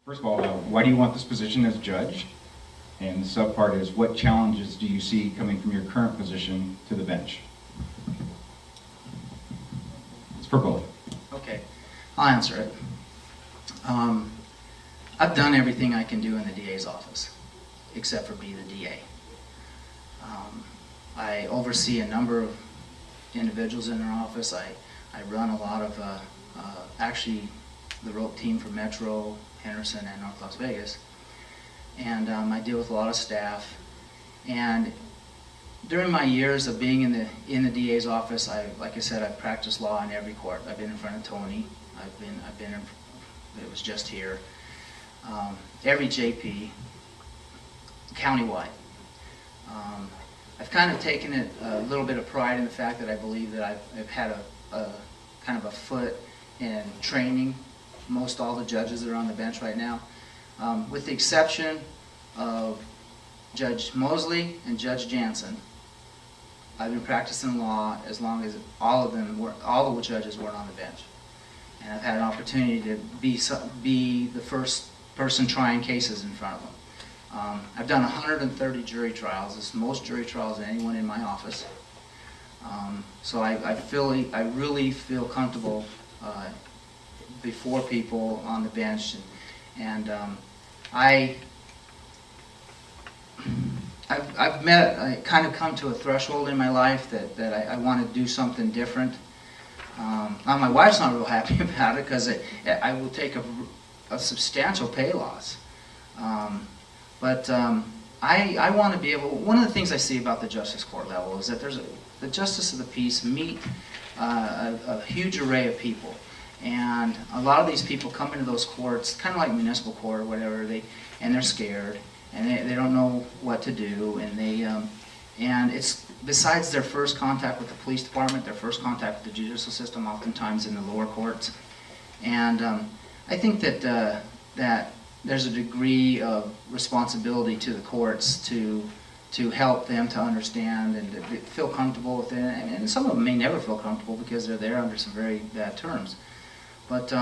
First of all, why do you want this position as judge? And the sub part is, what challenges do you see coming from your current position to the bench? It's for both. Okay, I'll answer it. I've done everything I can do in the DA's office, except for be the DA. I oversee a number of individuals in their office. I run a lot of, actually, the rope team for Metro, Henderson, and North Las Vegas. And I deal with a lot of staff. And during my years of being in the DA's office, like I said, I've practiced law in every court. I've been in front of Tony. It was just here. Every JP, countywide. I've kind of taken it a little bit of pride in the fact that I believe that I've had a kind of a foot in training most all the judges that are on the bench right now, with the exception of Judge Mosley and Judge Jansen. I've been practicing law as long as all the judges weren't on the bench, and I've had an opportunity to be the first person trying cases in front of them. I've done 130 jury trials. It's the most jury trials than anyone in my office. So I really feel comfortable before people on the bench, and I've kind of come to a threshold in my life that I want to do something different. Now my wife's not real happy about it because I will take a substantial pay loss. But I want to be able, one of the things I see about the justice court level is that the justice of the peace meet a huge array of people. And a lot of these people come into those courts, kind of like municipal court or whatever, and they're scared, and they don't know what to do, and it's besides their first contact with the police department, their first contact with the judicial system, oftentimes in the lower courts. And I think that there's a degree of responsibility to the courts to help them to understand and to feel comfortable with it. And some of them may never feel comfortable because they're there under some very bad terms. But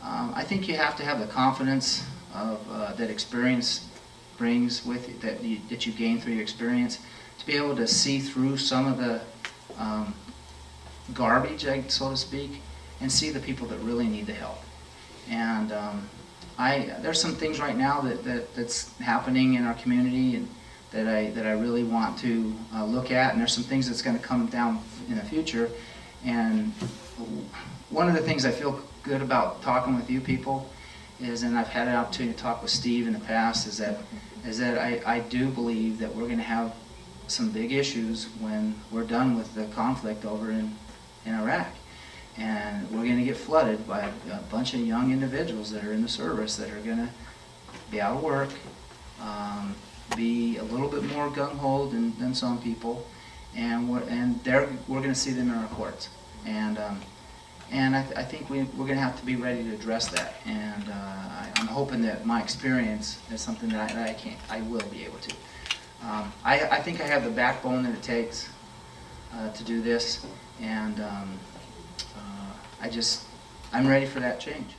I think you have to have the confidence of that experience brings with it, that you gain through your experience, to be able to see through some of the garbage, so to speak, and see the people that really need the help. And there's some things right now that's happening in our community and that I really want to look at, and there's some things that's going to come down in the future. And one of the things I feel good about talking with you people is, and I've had an opportunity to talk with Steve in the past, is that I do believe that we're going to have some big issues when we're done with the conflict over in Iraq. And we're going to get flooded by a bunch of young individuals that are in the service that are going to be out of work, be a little bit more gung-ho than some people, and we're going to see them in our courts. And I think we're going to have to be ready to address that. And I'm hoping that my experience is something that I will be able to. I think I have the backbone that it takes to do this, and I'm ready for that change.